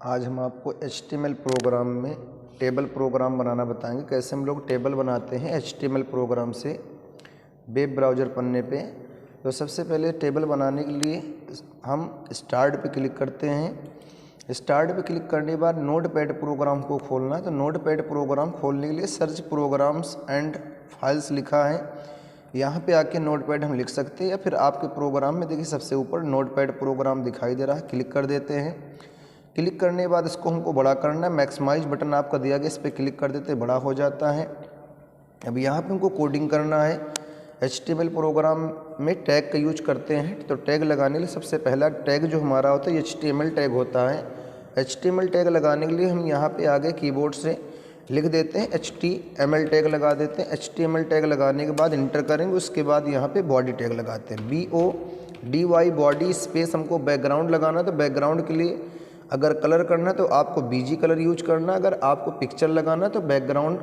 आज हम आपको HTML प्रोग्राम में टेबल प्रोग्राम बनाना बताएंगे। कैसे हम लोग टेबल बनाते हैं HTML प्रोग्राम से वेब ब्राउज़र पन्ने पे। तो सबसे पहले टेबल बनाने के लिए हम स्टार्ट पे क्लिक करते हैं। स्टार्ट पे क्लिक करने के बाद नोटपैड प्रोग्राम को खोलना है। तो नोटपैड प्रोग्राम खोलने के लिए सर्च प्रोग्राम्स एंड फाइल्स लिखा है, यहाँ पे आके नोटपैड हम लिख सकते हैं, या फिर आपके प्रोग्राम में देखिए सबसे ऊपर नोटपैड प्रोग्राम दिखाई दे रहा है, क्लिक कर देते हैं। क्लिक करने के बाद इसको हमको बड़ा करना है। मैक्सिमाइज बटन आपका दिया गया, इस पर क्लिक कर देते बड़ा हो जाता है। अब यहाँ पे हमको कोडिंग करना है। HTML प्रोग्राम में टैग का यूज करते हैं, तो टैग लगाने के लिए सबसे पहला टैग जो हमारा होता है HTML टैग होता है। HTML टैग लगाने के लिए हम यहाँ पे आगे कीबोर्ड से लिख देते हैं HTML टैग लगा देते हैं। HTML टैग लगाने के बाद इंटर करेंगे, उसके बाद यहाँ पे बॉडी टैग लगाते हैं BODY बॉडी स्पेस हमको बैकग्राउंड लगाना। तो बैकग्राउंड के लिए अगर कलर करना है तो आपको BG कलर यूज करना, अगर आपको पिक्चर लगाना तो बैकग्राउंड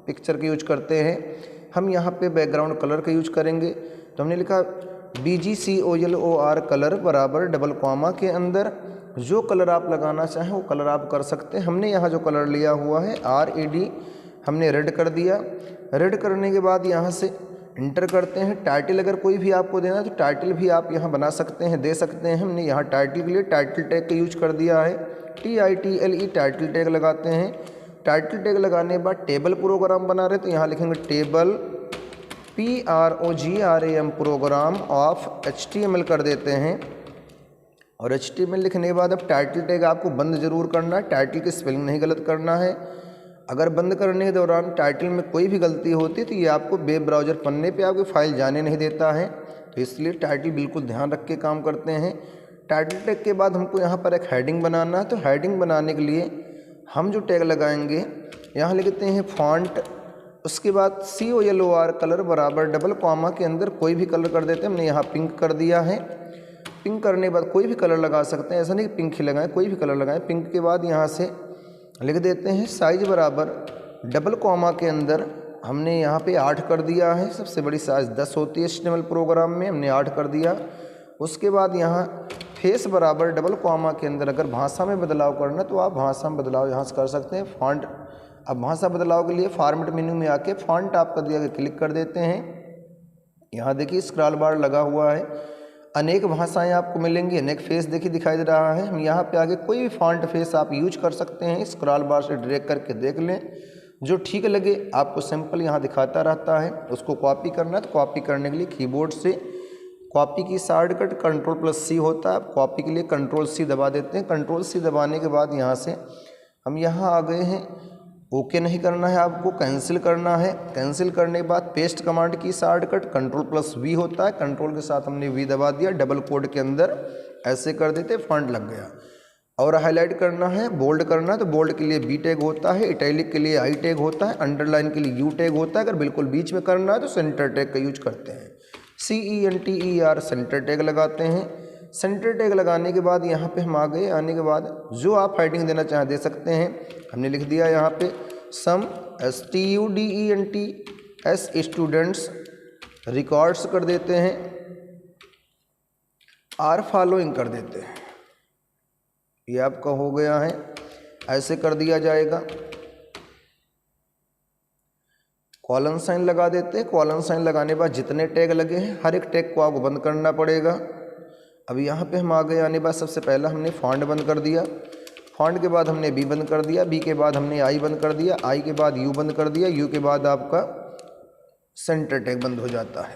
पिक्चर का यूज करते हैं। हम यहाँ पे बैकग्राउंड कलर का यूज करेंगे, तो हमने लिखा BGCOLOR कलर बराबर डबल कॉमा के अंदर जो कलर आप लगाना चाहें वो कलर आप कर सकते हैं। हमने यहाँ जो कलर लिया हुआ है RED, हमने रेड कर दिया। रेड करने के बाद यहाँ से इंटर करते हैं। टाइटल अगर कोई भी आपको देना है तो टाइटल भी आप यहाँ बना सकते हैं, दे सकते हैं। हमने यहाँ टाइटल के लिए टाइटल टैग का यूज कर दिया है, TITLE टाइटल टैग लगाते हैं। टाइटल टैग लगाने के बाद टेबल प्रोग्राम बना रहे तो यहाँ लिखेंगे table PROGRAM program of HTML कर देते हैं। और HTML लिखने के बाद अब टाइटल टैग आपको बंद जरूर करना है, टाइटल की स्पेलिंग नहीं गलत करना है। अगर बंद करने के दौरान टाइटल में कोई भी गलती होती है तो ये आपको वेब ब्राउज़र पन्ने पे आपकी फाइल जाने नहीं देता है, तो इसलिए टाइटल बिल्कुल ध्यान रख के काम करते हैं। टाइटल टैग के बाद हमको यहाँ पर एक हेडिंग बनाना है। तो हेडिंग बनाने के लिए हम जो टैग लगाएंगे यहाँ लिखते हैं फॉन्ट, उसके बाद COLOR कलर बराबर डबल कॉमा के अंदर कोई भी कलर कर देते हैं। हमने यहाँ पिंक कर दिया है। पिंक करने के बाद कोई भी कलर लगा सकते हैं, ऐसा नहीं कि पिंक ही लगाएं, कोई भी कलर लगाएं। पिंक के बाद यहाँ से लिख देते हैं साइज बराबर डबल कॉमा के अंदर हमने यहाँ पे 8 कर दिया है। सबसे बड़ी साइज 10 होती है HTML प्रोग्राम में, हमने 8 कर दिया। उसके बाद यहाँ फेस बराबर डबल कॉमा के अंदर अगर भाषा में बदलाव करना तो आप भाषा में बदलाव यहाँ से कर सकते हैं। फॉन्ट, अब भाषा बदलाव के लिए फॉर्मेट मेन्यू में आके फॉन्ट आपका दिया गया क्लिक कर देते हैं। यहाँ देखिए स्क्रॉल बार लगा हुआ है, अनेक भाषाएं आपको मिलेंगी, अनेक फेस देखिए दिखाई दे रहा है। हम यहाँ पे आगे कोई भी फॉन्ट फेस आप यूज कर सकते हैं। स्क्रॉल बार से ड्रैग करके देख लें, जो ठीक लगे आपको सिंपल यहाँ दिखाता रहता है। उसको कॉपी करना है तो कॉपी करने के लिए कीबोर्ड से कॉपी की शॉर्टकट Ctrl+C होता है। कॉपी के लिए Ctrl+C दबा देते हैं। Ctrl+C दबाने के बाद यहाँ से हम यहाँ आ गए हैं। ओके नहीं करना है, आपको कैंसिल करना है। कैंसिल करने के बाद पेस्ट कमांड की शॉर्टकट Ctrl+V होता है। कंट्रोल के साथ हमने V दबा दिया, डबल कोड के अंदर ऐसे कर देते, फॉन्ट लग गया। और हाईलाइट करना है, बोल्ड करना है तो बोल्ड के लिए B टैग होता है, इटैलिक के लिए I टैग होता है, अंडरलाइन के लिए U टैग होता है। अगर बिल्कुल बीच में करना है तो सेंटर टैग का यूज करते हैं, CENTER सेंटर टैग लगाते हैं। सेंटर टैग लगाने के बाद यहाँ पे हम आ गए। आने के बाद जो आप हेडिंग देना चाहें दे सकते हैं। हमने लिख दिया यहाँ पे सम STUDENTS स्टूडेंट्स रिकॉर्ड्स कर देते हैं, आर फॉलोइंग कर देते हैं। ये आपका हो गया है, ऐसे कर दिया जाएगा। कॉलन साइन लगा देते हैं। कॉलन साइन लगाने के बाद जितने टैग लगे हैं हर एक टैग को आपको बंद करना पड़ेगा। अब यहाँ पे हम आ गए। आने बाद सबसे पहला हमने फॉन्ट बंद कर दिया, फॉन्ट के बाद हमने B बंद कर दिया, B के बाद हमने I बंद कर दिया, I के बाद U बंद कर दिया, U के बाद आपका सेंटर टैग बंद हो जाता है।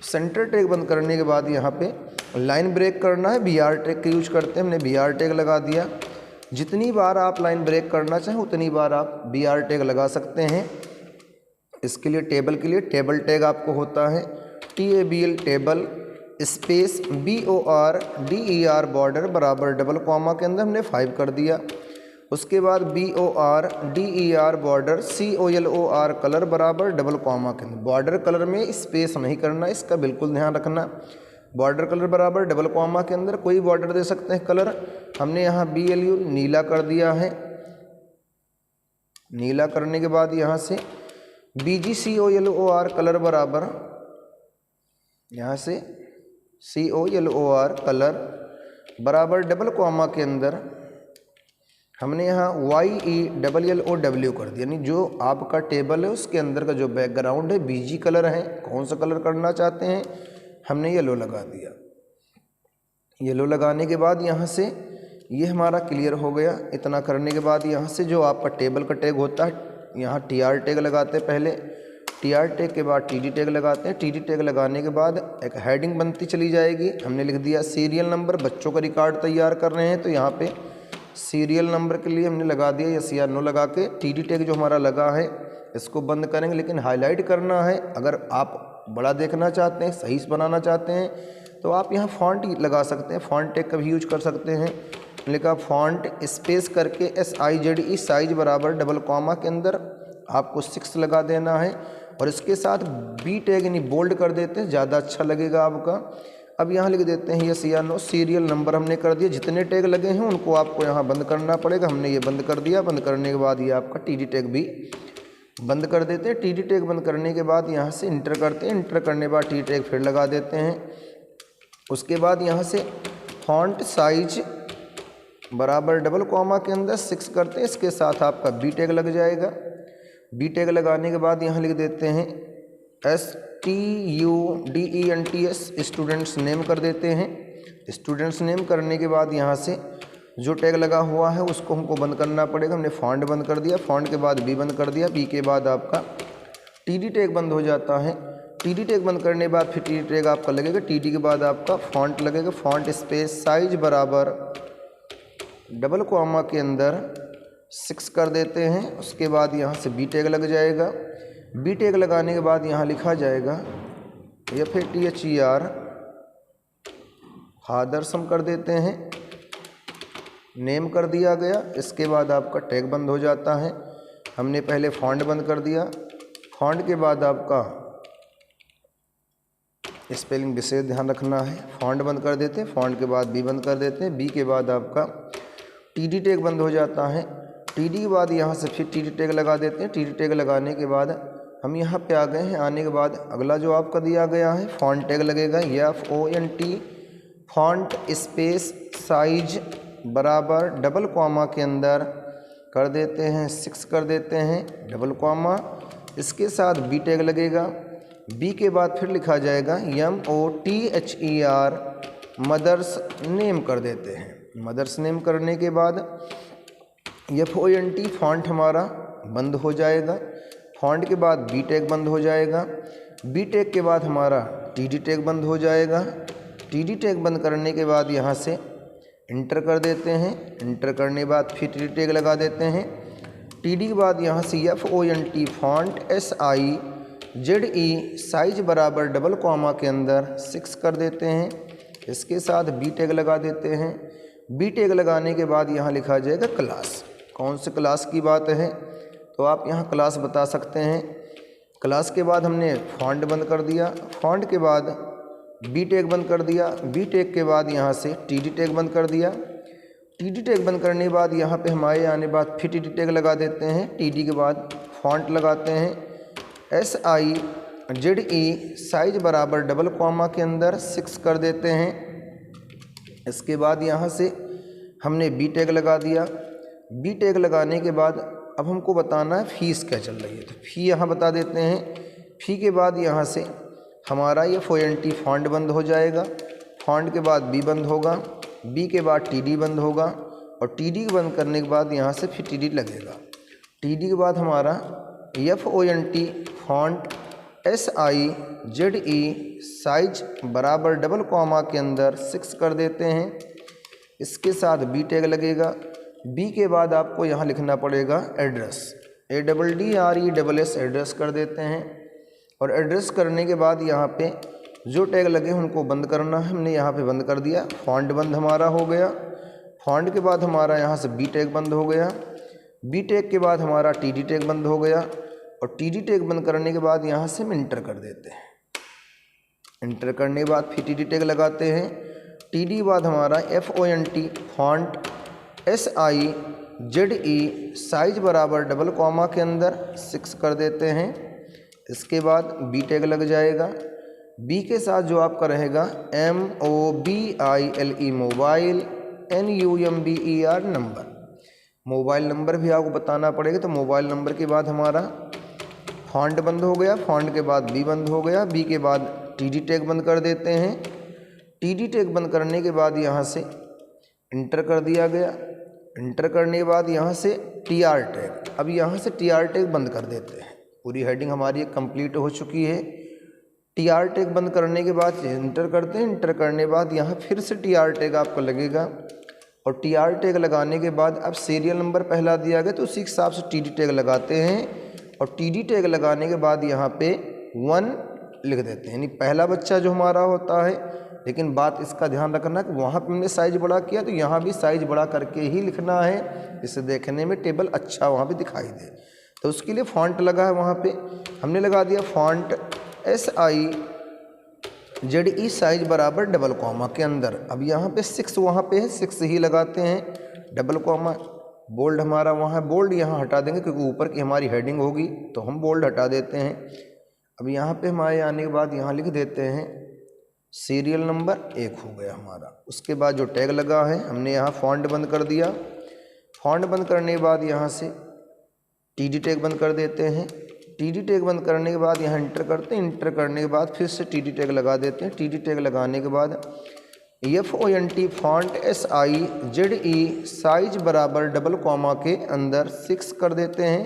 सेंटर टैग बंद करने के बाद यहाँ पे लाइन ब्रेक करना है, BR टैग का यूज करते हैं। हमने BR टैग लगा दिया। जितनी बार आप लाइन ब्रेक करना चाहें उतनी बार आप BR टैग लगा सकते हैं। इसके लिए टेबल के लिए टेबल टैग आपको होता है TABL table space BORDER border बराबर डबल कॉमा के अंदर हमने 5 कर दिया। उसके बाद BORDER बॉर्डर COLOR कलर बराबर डबल कॉमा के अंदर, बॉर्डर कलर में स्पेस नहीं करना, इसका बिल्कुल ध्यान रखना। बॉर्डर कलर बराबर डबल कॉमा के अंदर कोई बॉर्डर दे सकते हैं कलर। हमने यहाँ BLU नीला कर दिया है। नीला करने के बाद यहाँ से BGCOLOR कलर बराबर यहाँ से COLOR कलर बराबर डबल कॉमा के अंदर हमने यहाँ YELLOW कर दिया, यानी जो आपका टेबल है उसके अंदर का जो बैकग्राउंड है बीजी कलर है, कौन सा कलर करना चाहते हैं, हमने येलो लगा दिया। येलो लगाने के बाद यहाँ से ये हमारा क्लियर हो गया। इतना करने के बाद यहाँ से जो आपका टेबल का टैग होता है, यहाँ TR टैग लगाते हैं पहले, TR टैग के बाद TD टैग लगाते हैं। TD टैग लगाने के बाद एक हेडिंग बनती चली जाएगी। हमने लिख दिया सीरियल नंबर, बच्चों का रिकॉर्ड तैयार कर रहे हैं तो यहाँ पे सीरियल नंबर के लिए हमने लगा दिया यस या नो लगा के। TD टैग जो हमारा लगा है इसको बंद करेंगे, लेकिन हाईलाइट करना है। अगर आप बड़ा देखना चाहते हैं, सही से बनाना चाहते हैं तो आप यहाँ फॉन्ट लगा सकते हैं, फॉन्ट टैग का भी यूज कर सकते हैं। लिखा फॉन्ट स्पेस करके SIZE साइज बराबर डबल कॉमा के अंदर आपको 6 लगा देना है और इसके साथ B टैग यानी बोल्ड कर देते हैं, ज़्यादा अच्छा लगेगा आपका। अब यहाँ लिख देते हैं यस या नो। सीरियल नंबर हमने कर दिया, जितने टैग लगे हैं उनको आपको यहाँ बंद करना पड़ेगा। हमने ये बंद कर दिया। बंद करने के बाद ये आपका TD टैग भी बंद कर देते हैं। TD टैग बंद करने के बाद यहाँ से इंटर करते हैं। इंटर करने के बाद TD टैग फिर लगा देते हैं। उसके बाद यहाँ से फॉन्ट साइज बराबर डबल कॉमा के अंदर 6 करते हैं, इसके साथ आपका B टैग लग जाएगा। B टैग लगाने के बाद यहाँ लिख देते हैं STUDENTS स्टूडेंट्स नेम कर देते हैं। स्टूडेंट्स नेम करने के बाद यहाँ से जो टैग लगा हुआ है उसको हमको बंद करना पड़ेगा। हमने फॉन्ट बंद कर दिया, फॉन्ट के बाद B बंद कर दिया, B के बाद आपका TD टैग बंद हो जाता है। TD टैग बंद करने के बाद फिर TD टैग आपका लगेगा। TD के बाद आपका फॉन्ट लगेगा, फॉन्ट स्पेस साइज बराबर डबल कॉमा के अंदर 6 कर देते हैं। उसके बाद यहाँ से B टैग लग जाएगा। B टैग लगाने के बाद यहाँ लिखा जाएगा FATHER फादर्स हम कर देते हैं, नेम कर दिया गया। इसके बाद आपका टैग बंद हो जाता है। हमने पहले फॉन्ट बंद कर दिया, फॉन्ट के बाद आपका स्पेलिंग विशेष ध्यान रखना है। फॉन्ट बंद कर देते हैं, फॉन्ट के बाद B बंद कर देते हैं। B के बाद आपका TD टैग बंद हो जाता है। TD के बाद यहाँ से फिर TD टैग लगा देते हैं। TD टैग लगाने के बाद हम यहाँ पे आ गए हैं। आने के बाद अगला जो आपका दिया गया है फॉन्ट टैग लगेगा FONT फॉन्ट स्पेस साइज बराबर डबल कॉमा के अंदर कर देते हैं 6 कर देते हैं डबल कॉमा। इसके साथ B टैग लगेगा। B के बाद फिर लिखा जाएगा MOTHER मदर्स नेम कर देते हैं। मदर्स नेम करने के बाद FONT फॉन्ट हमारा बंद हो जाएगा। फॉन्ट के बाद B टैग बंद हो जाएगा। B टैग के बाद हमारा TD टैग बंद हो जाएगा। TD टैग बंद करने के बाद यहाँ से इंटर कर देते हैं। इंटर करने के बाद फिर TD टैग लगा देते हैं। TD के बाद यहाँ से FONT फॉन्ट SIZE साइज बराबर डबल कॉमा के अंदर 6 कर देते हैं। इसके साथ B टैग लगा देते हैं। B टैग लगाने के बाद यहाँ लिखा जाएगा क्लास। कौन से क्लास की बात है तो आप यहाँ क्लास बता सकते हैं। क्लास के बाद हमने फॉन्ट बंद कर दिया, फॉन्ट के बाद B टैग बंद कर दिया। B टैग के बाद यहाँ से TD टैग बंद कर दिया। TD टैग बंद करने के बाद यहाँ पे हमारे आने बाद फिर TD टैग लगा देते हैं। TD के बाद फॉन्ट लगाते हैं SIZE साइज बराबर डबल कॉमा के अंदर 6 कर देते हैं। इसके बाद यहाँ से हमने B टैग लगा दिया। B टैग लगाने के बाद अब हमको बताना है फ़ीस क्या चल रही है, तो फ़ी यहाँ बता देते हैं। फ़ी के बाद यहाँ से हमारा ये FONT फॉन्ट बंद हो जाएगा। फॉन्ट के बाद B बंद होगा, B के बाद TD बंद होगा और TD बंद करने के बाद यहाँ से फिर TD लगेगा। TD के बाद हमारा FONT फॉन्ट SIZE साइज बराबर डबल कॉमा के अंदर 6 कर देते हैं। इसके साथ B टैग लगेगा। B के बाद आपको यहाँ लिखना पड़ेगा एड्रेस, ADDRESS एड्रेस कर देते हैं। और एड्रेस करने के बाद यहाँ पे जो टैग लगे उनको बंद करना है। हमने यहाँ पे बंद कर दिया। फॉन्ट बंद हमारा हो गया। फॉन्ट के बाद हमारा यहाँ से B टैग बंद हो गया। B टैग के बाद हमारा TD टैग बंद हो गया और TD टैग बंद करने के बाद यहाँ से हम इंटर कर देते हैं। इंटर करने के बाद फिर TD टैग लगाते हैं। TD के बाद हमारा FONT फॉन्ट SIZE साइज बराबर डबल कॉमा के अंदर 6 कर देते हैं। इसके बाद B टैग लग जाएगा। B के साथ जो आपका रहेगा MOBILE mobile, NUMBER number. Mobile number भी आपको बताना पड़ेगा। तो मोबाइल नंबर के बाद हमारा फॉन्ट बंद हो गया, फॉन्ट के बाद बी बंद हो गया, बी के बाद टीडी टैग बंद कर देते हैं। टीडी टैग बंद करने के बाद यहाँ से इंटर कर दिया गया। इंटर करने के बाद यहाँ से टीआर टैग, अब यहाँ से टीआर टैग बंद कर देते हैं। पूरी हेडिंग हमारी कंप्लीट हो चुकी है। टीआर टैग बंद करने के बाद इंटर करते हैं। इंटर करने के बाद यहाँ फिर से टीआर टैग आपको लगेगा और टीआर टैग लगाने के बाद अब सीरियल नंबर पहला दिया गया तो उसी के हिसाब से टीडी टैग लगाते हैं और टीडी टैग लगाने के बाद यहाँ पे 1 लिख देते हैं, यानी पहला बच्चा जो हमारा होता है। लेकिन बात इसका ध्यान रखना कि वहाँ पे हमने साइज़ बड़ा किया तो यहाँ भी साइज़ बड़ा करके ही लिखना है, जिससे देखने में टेबल अच्छा वहाँ पे दिखाई दे। तो उसके लिए फॉन्ट लगा है, वहाँ पे हमने लगा दिया फॉन्ट SIZE साइज बराबर डबल कॉमा के अंदर। अब यहाँ पे 6 वहाँ पे है, 6 ही लगाते हैं, डबल कॉमा। बोल्ड हमारा वहाँ है, बोल्ड यहाँ हटा देंगे क्योंकि ऊपर की हमारी हेडिंग होगी तो हम बोल्ड हटा देते हैं। अब यहाँ पे हमारे आने के बाद यहाँ लिख देते हैं सीरियल नंबर 1 हो गया हमारा। उसके बाद जो टैग लगा है हमने यहाँ फॉन्ट बंद कर दिया। फॉन्ट बंद करने के बाद यहाँ से टीडी टैग बंद कर देते हैं। टीडी टैग बंद करने के बाद यहाँ इंटर करते हैं। इंटर करने के बाद फिर से टीडी टैग लगा देते हैं। टीडी टैग लगाने के बाद FONT फॉन्ट SIZE साइज बराबर डबल कॉमा के अंदर 6 कर देते हैं।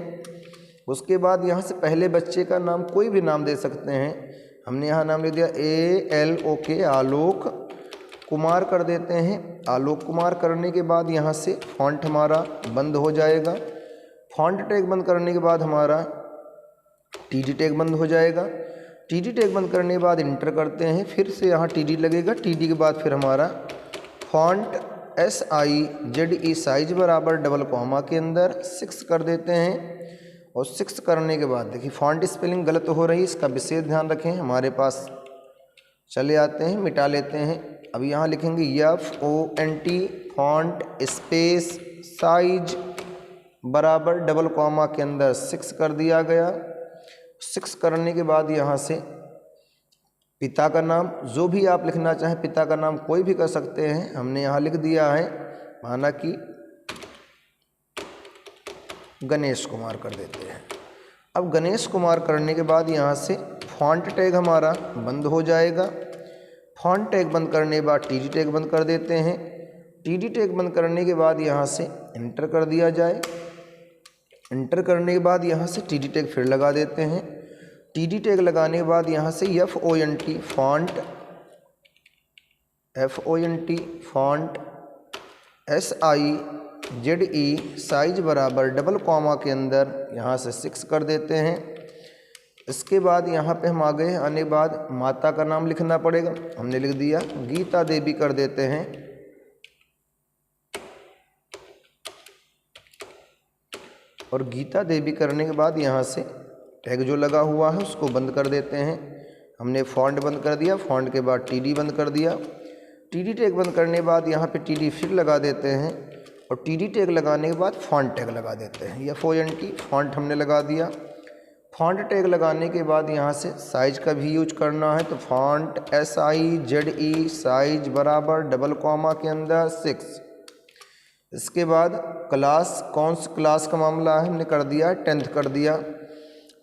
उसके बाद यहाँ से पहले बच्चे का नाम कोई भी नाम दे सकते हैं। हमने यहाँ नाम लिख दिया ALOK आलोक कुमार कर देते हैं। आलोक कुमार करने के बाद यहाँ से फॉन्ट हमारा बंद हो जाएगा। फॉन्ट टैग बंद करने के बाद हमारा टीडी टैग बंद हो जाएगा। टीडी टैग बंद करने के बाद इंटर करते हैं, फिर से यहाँ टीडी लगेगा। टीडी के बाद फिर हमारा फॉन्ट SIZE साइज बराबर डबल कॉमा के अंदर 6 कर देते हैं। और 6 करने के बाद देखिए फॉन्ट स्पेलिंग गलत हो रही है, इसका विशेष ध्यान रखें। हमारे पास चले आते हैं, मिटा लेते हैं। अब यहाँ लिखेंगे FONT फॉन्ट स्पेस साइज बराबर डबल कॉमा के अंदर 6 कर दिया गया। 6 करने के बाद यहाँ से पिता का नाम जो भी आप लिखना चाहें, पिता का नाम कोई भी कर सकते हैं। हमने यहाँ लिख दिया है, माना कि गणेश कुमार कर देते हैं। अब गणेश कुमार करने के बाद यहाँ से फॉन्ट टैग हमारा बंद हो जाएगा। फॉन्ट टैग बंद करने के बाद टीडी टैग बंद कर देते हैं। टीडी टैग बंद करने के बाद यहाँ से इंटर कर दिया जाए। इंटर करने के बाद यहाँ से टीडी टैग फिर लगा देते हैं। टीडी टैग लगाने के बाद यहाँ से FONT फॉन्ट SIZE साइज बराबर डबल कॉमा के अंदर यहाँ से 6 कर देते हैं। इसके बाद यहाँ पे हम आगे आने बाद माता का नाम लिखना पड़ेगा। हमने लिख दिया गीता देवी कर देते हैं। और गीता देवी करने के बाद यहाँ से टैग जो लगा हुआ है उसको बंद कर देते हैं। हमने फॉन्ट बंद कर दिया, फॉन्ट के बाद टीडी बंद कर दिया। टीडी टैग बंद करने के बाद यहाँ पे टीडी फिर लगा देते हैं और टीडी टैग लगाने के बाद फॉन्ट टैग लगा देते हैं। FONT फॉन्ट हमने लगा दिया। फॉन्ट टैग लगाने के बाद यहाँ से साइज का भी यूज करना है, तो फॉन्ट SIZE साइज बराबर डबल कॉमा के अंदर 6। इसके बाद क्लास, कौन सी क्लास का मामला है, हमने कर दिया 10th कर दिया।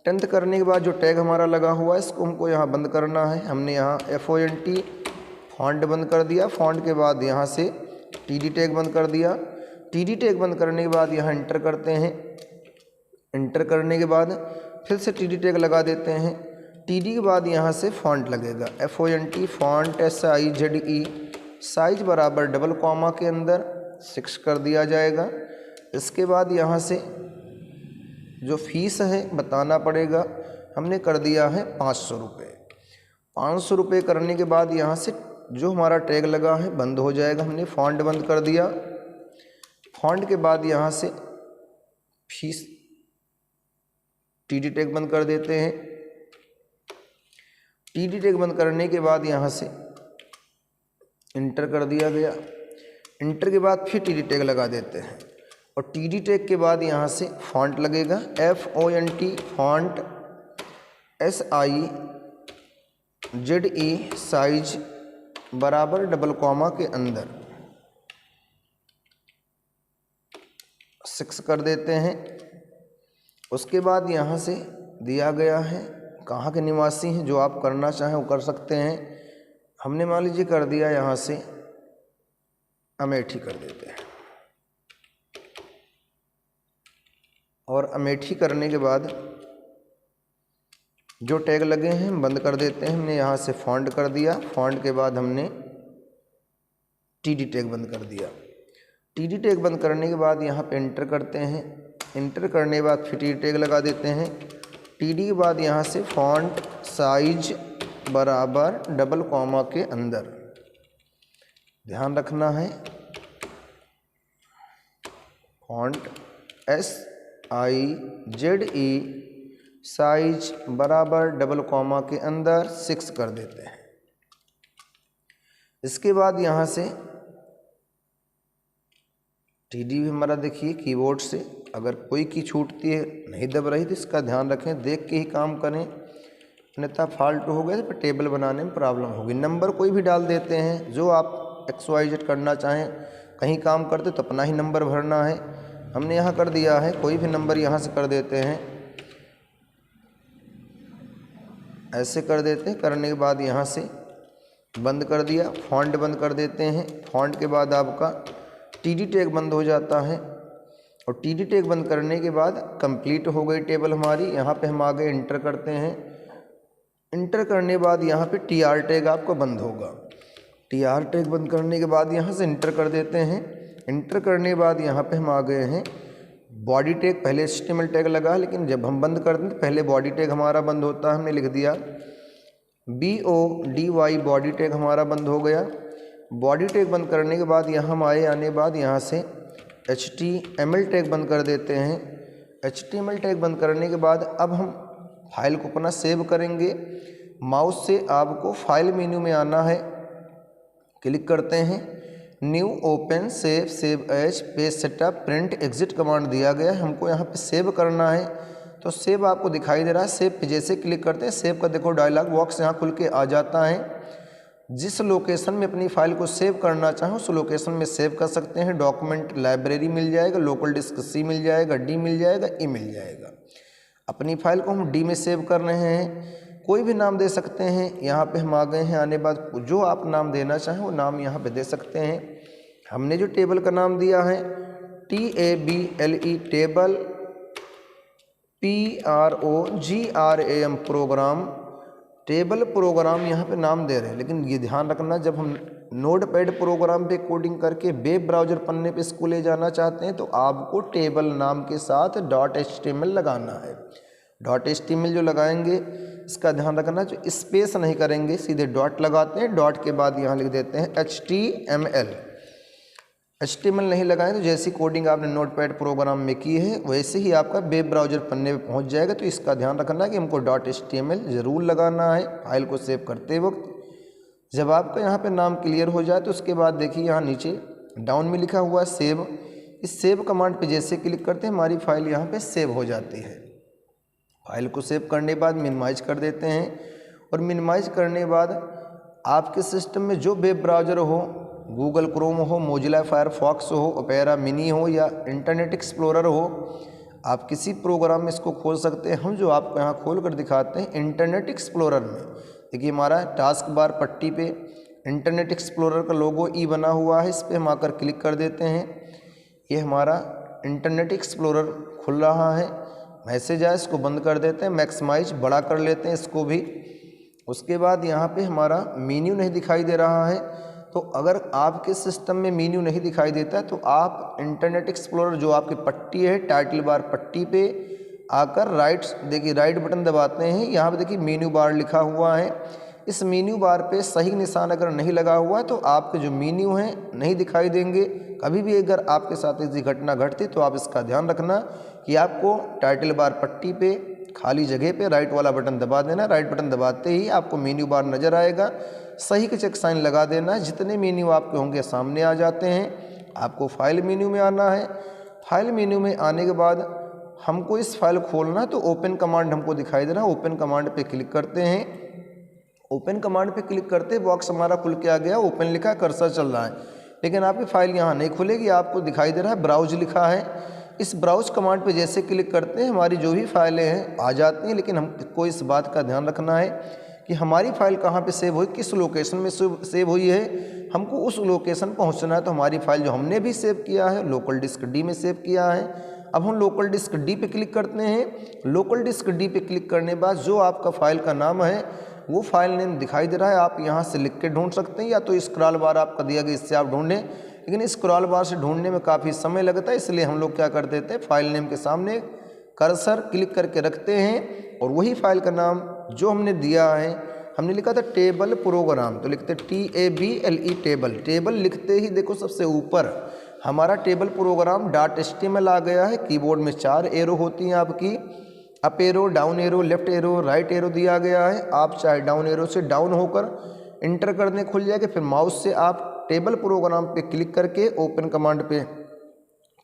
10th करने के बाद जो टैग हमारा लगा हुआ है इसको हमको यहाँ बंद करना है। हमने यहाँ FONT फॉन्ट बंद कर दिया। फॉन्ट के बाद यहाँ से टीडी टैग बंद कर दिया। टीडी टैग बंद करने के बाद यहाँ इंटर करते हैं। इंटर करने के बाद फिर से टीडी टैग लगा देते हैं। टीडी के बाद यहाँ से फॉन्ट लगेगा FONT फॉन्ट SIZE साइज बराबर डबल कॉमा के अंदर 6 कर दिया जाएगा। इसके बाद यहाँ से जो फीस है बताना पड़ेगा। हमने कर दिया है 500 रुपये। 500 रुपये करने के बाद यहाँ से जो हमारा टैग लगा है बंद हो जाएगा। हमने फॉन्ट बंद कर दिया। फॉन्ट के बाद यहाँ से फीस टीडी टैग बंद कर देते हैं। टीडी टैग बंद करने के बाद यहाँ से इंटर कर दिया गया। इंटर के बाद फिर टीडी टैग लगा देते हैं और टीडी टैग के बाद यहाँ से फॉन्ट लगेगा FONT फॉन्ट SIZE साइज बराबर डबल कॉमा के अंदर 6 कर देते हैं। उसके बाद यहाँ से दिया गया है कहाँ के निवासी हैं, जो आप करना चाहें वो कर सकते हैं। हमने मान लीजिए कर दिया, यहाँ से अमेठी कर देते हैं, और अमेठी करने के बाद जो टैग लगे हैं बंद कर देते हैं। हमने यहाँ से फॉन्ट कर दिया, फॉन्ट के बाद हमने टीडी टैग बंद कर दिया। टीडी टैग बंद करने के बाद यहाँ पे एंटर करते हैं। एंटर करने के बाद फिर टीडी टैग लगा देते हैं। टीडी के बाद यहाँ से फॉन्ट साइज बराबर डबल कॉमा के अंदर, ध्यान रखना है, फॉन्ट SIZE साइज बराबर डबल कॉमा के अंदर 6 कर देते हैं। इसके बाद यहाँ से टीडी भी हमारा देखिए कीबोर्ड से अगर कोई की छूटती है, नहीं दब रही, तो इसका ध्यान रखें, देख के ही काम करें, अन्यथा फॉल्ट हो गए तो फिर टेबल बनाने में प्रॉब्लम होगी। नंबर कोई भी डाल देते हैं, जो आप XYZ करना चाहें, कहीं काम करते तो अपना ही नंबर भरना है। हमने यहाँ कर दिया है, कोई भी नंबर यहाँ से कर देते हैं, ऐसे कर देते हैं। करने के बाद यहाँ से बंद कर दिया, फॉन्ट बंद कर देते हैं। फॉन्ट के बाद आपका टीडी टैग बंद हो जाता है, और टीडी टैग बंद करने के बाद कंप्लीट हो गई टेबल हमारी। यहाँ पे हम आगे इंटर करते हैं। इंटर करने के बाद यहाँ पे TR टैग आपका बंद होगा। TR टैग बंद करने के बाद यहाँ से इंटर कर देते हैं। इंटर करने के बाद यहाँ पे हम आ गए हैं बॉडी टैग। पहले HTML टैग लगा, लेकिन जब हम बंद करते हैं तो पहले बॉडी टैग हमारा बंद होता है। हमने लिख दिया BODY, बॉडी टैग हमारा बंद हो गया। बॉडी टैग बंद करने के बाद यहाँ हम आने बाद यहाँ से HTML टैग बंद कर देते हैं। HTML टैग बंद करने के बाद अब हम फाइल को अपना सेव करेंगे। माउस से आपको फाइल मेन्यू में आना है, क्लिक करते हैं, new open save, save as, page setup, print, exit command दिया गया है। हमको यहाँ पे सेव करना है, तो सेव आपको दिखाई दे रहा है। सेव पे जैसे क्लिक करते हैं, सेव का देखो डायलॉग बॉक्स यहाँ खुल के आ जाता है। जिस लोकेशन में अपनी फ़ाइल को सेव करना चाहें उस लोकेशन में सेव कर सकते हैं। डॉक्यूमेंट लाइब्रेरी मिल जाएगा, लोकल डिस्क C मिल जाएगा, D मिल जाएगा, E मिल जाएगा। अपनी फ़ाइल को हम D में सेव कर रहे हैं, कोई भी नाम दे सकते हैं। यहाँ पे हम आ गए हैं, आने बाद जो आप नाम देना चाहें वो नाम यहाँ पे दे सकते हैं। हमने जो टेबल का नाम दिया है TABLE table, PROGRAM program, table program यहाँ पे नाम दे रहे हैं। लेकिन ये ध्यान रखना, जब हम नोटपैड प्रोग्राम पे कोडिंग करके वेब ब्राउज़र पन्ने पे इसको ले जाना चाहते हैं तो आपको टेबल नाम के साथ .html लगाना है। .html जो लगाएंगे इसका ध्यान रखना, जो स्पेस नहीं करेंगे, सीधे डॉट लगाते हैं, डॉट के बाद यहाँ लिख देते हैं HTML। HTML नहीं लगाएं तो जैसी कोडिंग आपने नोटपैड प्रोग्राम में की है वैसे ही आपका वेब ब्राउज़र पन्ने पे पहुंच जाएगा। तो इसका ध्यान रखना कि हमको .html ज़रूर लगाना है फाइल को सेव करते वक्त। जब आपका यहाँ पे नाम क्लियर हो जाए तो उसके बाद देखिए यहाँ नीचे डाउन में लिखा हुआ है सेव। इस सेव कमांड पे जैसे क्लिक करते हैं हमारी फाइल यहाँ पे सेव हो जाती है। फाइल को सेव करने के बाद मिनिमाइज कर देते हैं, और मिनिमाइज करने के बाद आपके सिस्टम में जो वेब ब्राउज़र हो, गूगल क्रोम हो, मोजिला फायरफॉक्स हो, ओपेरा मिनी हो या इंटरनेट एक्सप्लोरर हो, आप किसी प्रोग्राम में इसको खोल सकते हैं। हम जो आपको यहाँ खोल कर दिखाते हैं इंटरनेट एक्सप्लोरर में, देखिए हमारा टास्क बार पट्टी पे इंटरनेट एक्सप्लोरर का लोगो ई बना हुआ है। इस पर हम आकर क्लिक कर देते हैं, ये हमारा इंटरनेट एक्सप्लोरर खुल रहा है। मैसेज आए, इसको बंद कर देते हैं, मैक्सिमाइज बड़ा कर लेते हैं इसको भी। उसके बाद यहाँ पे हमारा मेन्यू नहीं दिखाई दे रहा है, तो अगर आपके सिस्टम में मेन्यू नहीं दिखाई देता तो आप इंटरनेट एक्सप्लोरर जो आपकी पट्टी है टाइटल बार पट्टी पे आकर राइट बटन दबाते हैं। यहाँ पे देखिए मेन्यू बार लिखा हुआ है। इस मेन्यू बार पे सही निशान अगर नहीं लगा हुआ तो आपके जो मेन्यू हैं नहीं दिखाई देंगे। कभी भी अगर आपके साथ ऐसी घटना घटती तो आप इसका ध्यान रखना कि आपको टाइटल बार पट्टी पे खाली जगह पे राइट वाला बटन दबा देना। राइट बटन दबाते ही आपको मेन्यू बार नज़र आएगा, सही के चेक साइन लगा देना है। जितने मेन्यू आपके होंगे सामने आ जाते हैं। आपको फाइल मेन्यू में आना है। फाइल मेन्यू में आने के बाद हमको इस फाइल खोलना है तो ओपन कमांड हमको दिखाई दे रहा है। ओपन कमांड पे क्लिक करते हैं। ओपन कमांड पे क्लिक करते बॉक्स हमारा खुल के आ गया, ओपन लिखा, कर्सर चल रहा है, लेकिन आपकी फाइल यहाँ नहीं खुलेगी। आपको दिखाई दे रहा है ब्राउज लिखा है। इस ब्राउज कमांड पे जैसे क्लिक करते हैं हमारी जो भी फाइलें हैं आ जाती हैं, लेकिन हमको इस बात का ध्यान रखना है कि हमारी फाइल कहाँ पे सेव हुई, किस लोकेशन में सेव हुई है। हमको उस लोकेशन पहुँचना है। तो हमारी फाइल जो हमने भी सेव किया है लोकल डिस्क डी में सेव किया है। अब हम लोकल डिस्क डी पे क्लिक करते हैं। लोकल डिस्क डी पे क्लिक करने के बाद जो आपका फाइल का नाम है वो फाइल नेम दिखाई दे रहा है, आप यहाँ से लिख के ढूंढ सकते हैं, या तो स्क्रॉल बार आपका दिया गया इससे आप ढूंढें, लेकिन स्क्रॉल बार से ढूंढने में काफ़ी समय लगता है, इसलिए हम लोग क्या कर देते हैं फाइल नेम के सामने कर्सर क्लिक करके रखते हैं और वही फाइल का नाम जो हमने दिया है, हमने लिखा था टेबल प्रोग्राम, तो लिखते TABLE टेबल। टेबल लिखते ही देखो सबसे ऊपर हमारा टेबल प्रोग्राम .html आ गया है। कीबोर्ड में 4 एरो होती हैं आपकी, up arrow, down arrow, left arrow, right arrow दिया गया है। आप चाहे डाउन एरो से डाउन होकर इंटर कर दें, खुल जाएगा। फिर माउस से आप टेबल प्रोग्राम पे क्लिक करके ओपन कमांड पे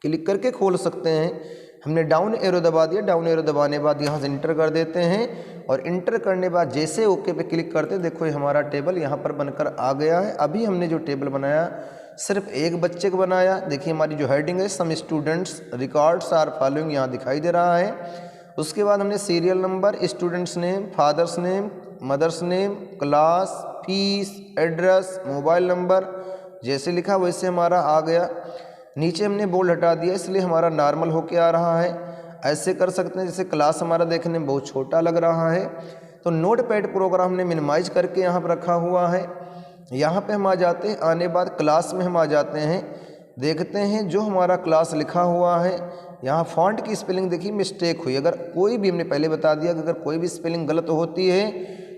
क्लिक करके खोल सकते हैं। हमने डाउन एरो दबा दिया, डाउन एरो दबाने के बाद यहाँ से इंटर कर देते हैं और इंटर करने के बाद जैसे ओके पे क्लिक करते हैं देखो ये हमारा टेबल यहाँ पर बनकर आ गया है। अभी हमने जो टेबल बनाया सिर्फ एक बच्चे को बनाया। देखिए हमारी जो हेडिंग है some students records are following यहाँ दिखाई दे रहा है। उसके बाद हमने serial number, students name, father's name, mother's name, class, fees, address, mobile number जैसे लिखा वैसे हमारा आ गया। नीचे हमने बोल्ड हटा दिया इसलिए हमारा नॉर्मल होके आ रहा है। ऐसे कर सकते हैं, जैसे क्लास हमारा देखने में बहुत छोटा लग रहा है तो नोटपैड प्रोग्राम हमने मिनिमाइज करके यहाँ पर रखा हुआ है। यहाँ पे हम आ जाते हैं, आने बाद क्लास में हम आ जाते हैं, देखते हैं जो हमारा क्लास लिखा हुआ है यहाँ फॉन्ट की स्पेलिंग देखिए मिस्टेक हुई। अगर कोई भी, हमने पहले बता दिया कि अगर कोई भी स्पेलिंग गलत होती है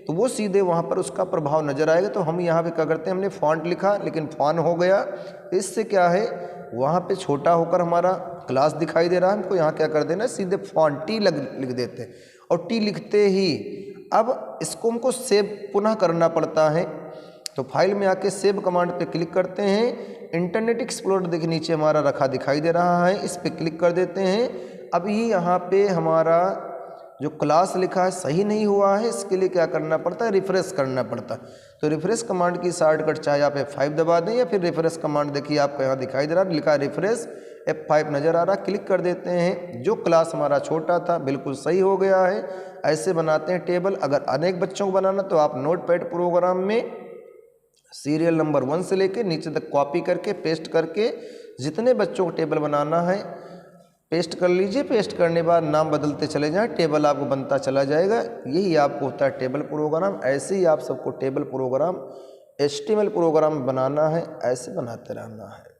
तो वो सीधे वहाँ पर उसका प्रभाव नज़र आएगा। तो हम यहाँ पे क्या करते हैं, हमने फॉन्ट लिखा लेकिन फॉन हो गया, इससे क्या है वहाँ पे छोटा होकर हमारा क्लास दिखाई दे रहा है। हमको यहाँ क्या कर देना, सीधे फॉन्ट टी लिख देते हैं और टी लिखते ही अब इसको हमको सेव पुनः करना पड़ता है। तो फाइल में आके सेव कमांड पे क्लिक करते हैं। इंटरनेट एक्सप्लोरर देखिए नीचे हमारा रखा दिखाई दे रहा है, इस पे क्लिक कर देते हैं। अभी यहाँ पे हमारा जो क्लास लिखा है सही नहीं हुआ है, इसके लिए क्या करना पड़ता है, रिफ्रेश करना पड़ता है। तो रिफ्रेश कमांड की शॉर्टकट चाहे आप F5 दबा दें या फिर रिफ्रेश कमांड देखिए आपको यहाँ दिखाई दे रहा है, लिखा है रिफ्रेश, F5 नज़र आ रहा है, क्लिक कर देते हैं। जो क्लास हमारा छोटा था बिल्कुल सही हो गया है। ऐसे बनाते हैं टेबल। अगर अनेक बच्चों को बनाना तो आप नोटपैड प्रोग्राम में सीरियल नंबर 1 से लेके नीचे तक कॉपी करके पेस्ट करके जितने बच्चों को टेबल बनाना है पेस्ट कर लीजिए। पेस्ट करने के बाद नाम बदलते चले जाएं, टेबल आपको बनता चला जाएगा। यही आपको होता है टेबल प्रोग्राम। ऐसे ही आप सबको टेबल प्रोग्राम HTML प्रोग्राम बनाना है, ऐसे बनाते रहना है।